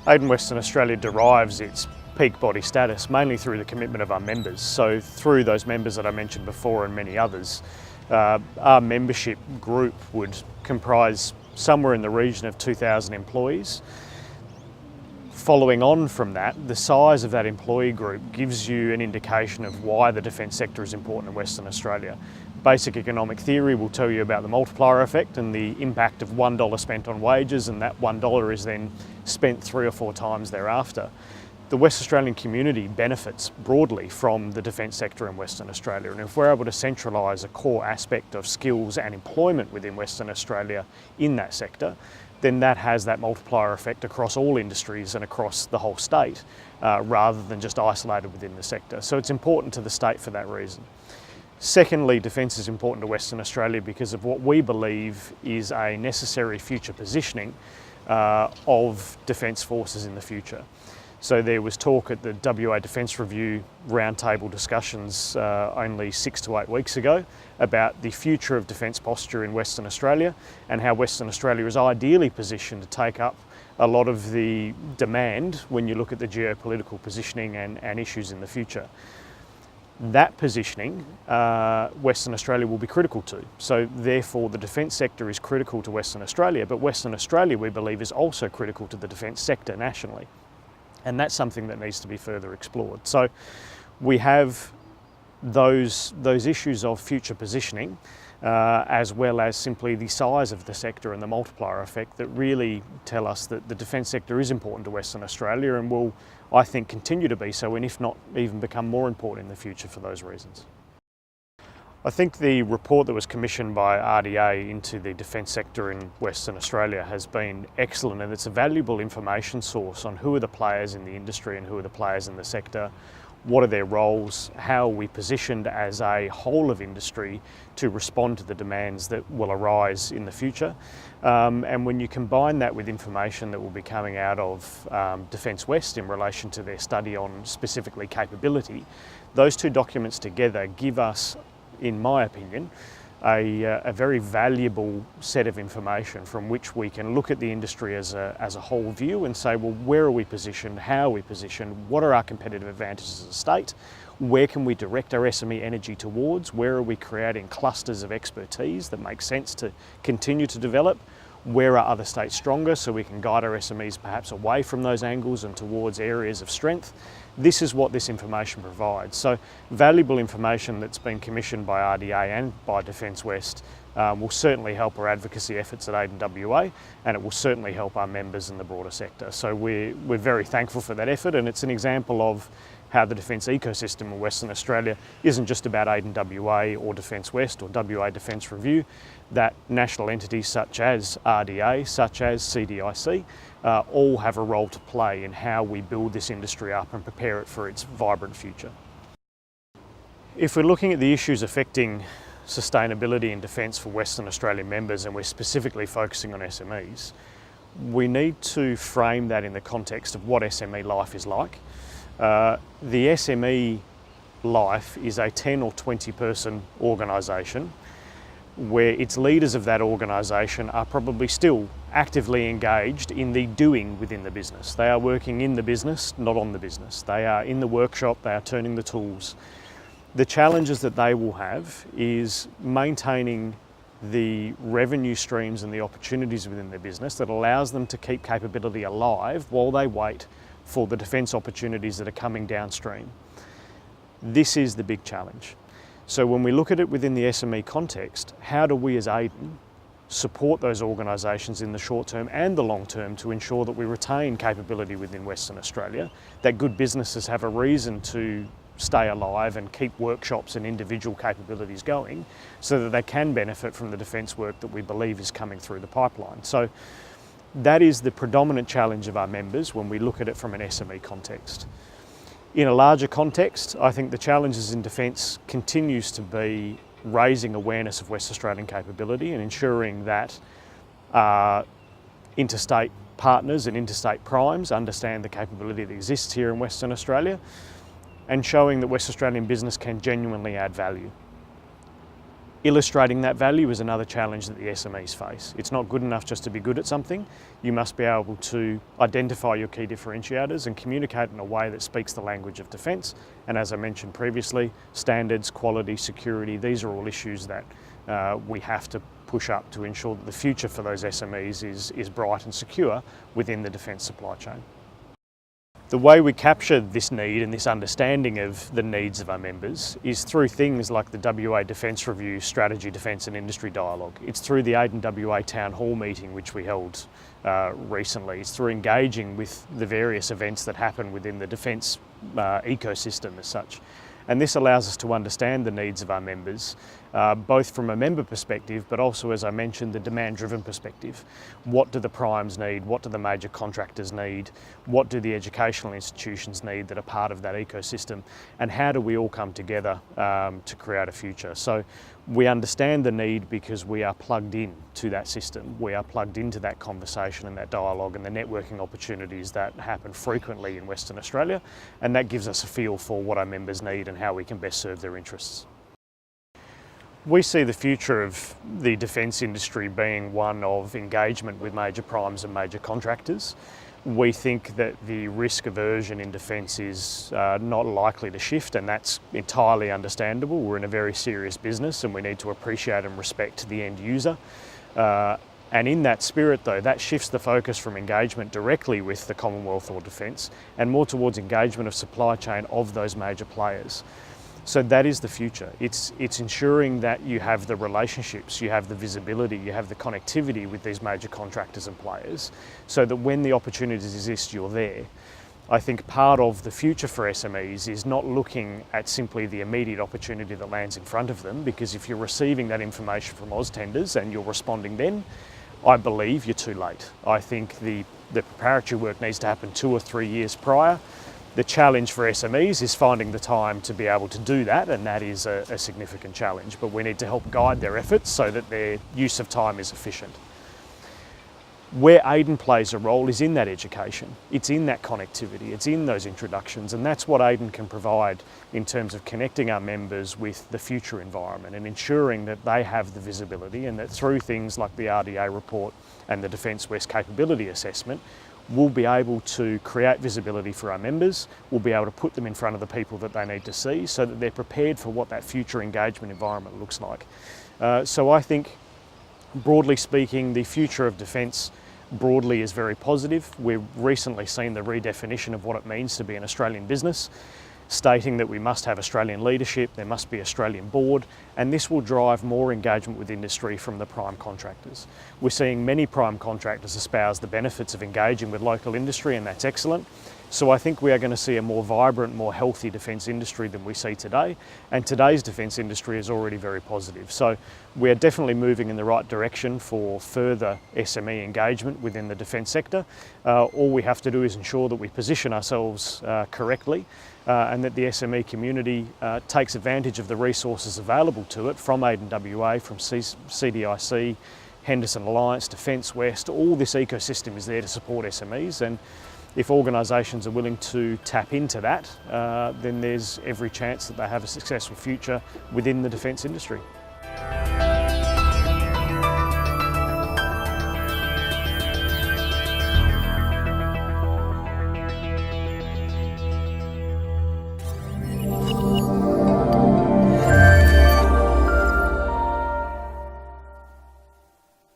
Aden Western Australia derives its peak body status mainly through the commitment of our members. So through those members that I mentioned before and many others, our membership group would comprise somewhere in the region of 2,000 employees. Following on from that, the size of that employee group gives you an indication of why the defence sector is important in Western Australia. Basic economic theory will tell you about the multiplier effect and the impact of $1 spent on wages, and that $1 is then spent 3 or 4 times thereafter. The West Australian community benefits broadly from the defence sector in Western Australia, and if we're able to centralise a core aspect of skills and employment within Western Australia in that sector, then that has that multiplier effect across all industries and across the whole state, rather than just isolated within the sector. So it's important to the state for that reason. Secondly, defence is important to Western Australia because of what we believe is a necessary future positioning of defence forces in the future. So there was talk at the WA Defence Review roundtable discussions only 6 to 8 weeks ago about the future of defence posture in Western Australia and how Western Australia is ideally positioned to take up a lot of the demand when you look at the geopolitical positioning and issues in the future. That positioning, Western Australia will be critical to. So therefore the defence sector is critical to Western Australia, but Western Australia, we believe, is also critical to the defence sector nationally. And that's something that needs to be further explored. So we have those issues of future positioning, as well as simply the size of the sector and the multiplier effect that really tell us that the defence sector is important to Western Australia and will, I think, continue to be so, and if not even become more important in the future for those reasons. I think the report that was commissioned by RDA into the defence sector in Western Australia has been excellent, and it's a valuable information source on who are the players in the industry and who are the players in the sector, what are their roles, how are we positioned as a whole of industry to respond to the demands that will arise in the future. And when you combine that with information that will be coming out of Defence West in relation to their study on specifically capability, those two documents together give us, in my opinion, a very valuable set of information from which we can look at the industry as a whole view and say, well, where are we positioned, how are we positioned, what are our competitive advantages as a state, where can we direct our SME energy towards, where are we creating clusters of expertise that make sense to continue to develop, where are other states stronger so we can guide our SMEs perhaps away from those angles and towards areas of strength. This is what this information provides. So valuable information that's been commissioned by RDA and by Defence West will certainly help our advocacy efforts at Aden WA, and it will certainly help our members in the broader sector. So we're very thankful for that effort, and it's an example of how the defence ecosystem in Western Australia isn't just about Aden WA or Defence West or WA Defence Review, that national entities such as RDA, such as CDIC, all have a role to play in how we build this industry up and prepare it for its vibrant future. If we're looking at the issues affecting sustainability in defence for Western Australian members, and we're specifically focusing on SMEs, we need to frame that in the context of what SME life is like. The SME life is a 10 or 20 person organisation where its leaders of that organisation are probably still actively engaged in the doing within the business. They are working in the business, not on the business. They are in the workshop, they are turning the tools. The challenges that they will have is maintaining the revenue streams and the opportunities within their business that allows them to keep capability alive while they wait for the defence opportunities that are coming downstream. This is the big challenge. So when we look at it within the SME context, how do we as Aden support those organisations in the short term and the long term to ensure that we retain capability within Western Australia, that good businesses have a reason to stay alive and keep workshops and individual capabilities going so that they can benefit from the defence work that we believe is coming through the pipeline. So that is the predominant challenge of our members when we look at it from an SME context. In a larger context, I think the challenges in defence continues to be raising awareness of West Australian capability and ensuring that interstate partners and interstate primes understand the capability that exists here in Western Australia, and showing that West Australian business can genuinely add value. Illustrating that value is another challenge that the SMEs face. It's not good enough just to be good at something. You must be able to identify your key differentiators and communicate in a way that speaks the language of defence. And as I mentioned previously, standards, quality, security, these are all issues that we have to push up to ensure that the future for those SMEs is bright and secure within the defence supply chain. The way we capture this need and this understanding of the needs of our members is through things like the WA Defence Review Strategy, Defence and Industry Dialogue. It's through the Aden WA Town Hall meeting which we held recently. It's through engaging with the various events that happen within the defence ecosystem as such. And this allows us to understand the needs of our members, both from a member perspective, but also, as I mentioned, the demand-driven perspective. What do the primes need? What do the major contractors need? What do the educational institutions need that are part of that ecosystem? And how do we all come together to create a future? So we understand the need because we are plugged in to that system. We are plugged into that conversation and that dialogue and the networking opportunities that happen frequently in Western Australia, and that gives us a feel for what our members need and how we can best serve their interests. We see the future of the defence industry being one of engagement with major primes and major contractors. We think that the risk aversion in defence is not likely to shift, and that's entirely understandable. We're in a very serious business and we need to appreciate and respect the end user. And in that spirit though, that shifts the focus from engagement directly with the Commonwealth or Defence and more towards engagement of supply chain of those major players. So that is the future. It's ensuring that you have the relationships, you have the visibility, you have the connectivity with these major contractors and players so that when the opportunities exist, you're there. I think part of the future for SMEs is not looking at simply the immediate opportunity that lands in front of them, because if you're receiving that information from AusTenders and you're responding then, I believe you're too late. I think the preparatory work needs to happen 2 or 3 years prior. The challenge for SMEs is finding the time to be able to do that, and that is a significant challenge, but we need to help guide their efforts so that their use of time is efficient. Where Aden plays a role is in that education, it's in that connectivity, it's in those introductions, and that's what Aden can provide in terms of connecting our members with the future environment and ensuring that they have the visibility, and that through things like the RDA report and the Defence West Capability Assessment, we'll be able to create visibility for our members, we'll be able to put them in front of the people that they need to see so that they're prepared for what that future engagement environment looks like. So I think, broadly speaking, the future of defence broadly is very positive. We've recently seen the redefinition of what it means to be an Australian business, stating that we must have Australian leadership, there must be Australian board, and this will drive more engagement with industry from the prime contractors. We're seeing many prime contractors espouse the benefits of engaging with local industry, and that's excellent. So I think we are going to see a more vibrant, more healthy defence industry than we see today, and today's defence industry is already very positive. So we're definitely moving in the right direction for further SME engagement within the defence sector. All we have to do is ensure that we position ourselves correctly and that the SME community takes advantage of the resources available to it from Aden WA, from CDIC, Henderson Alliance, Defence West. All this ecosystem is there to support SMEs, and if organisations are willing to tap into that, then there's every chance that they have a successful future within the defence industry.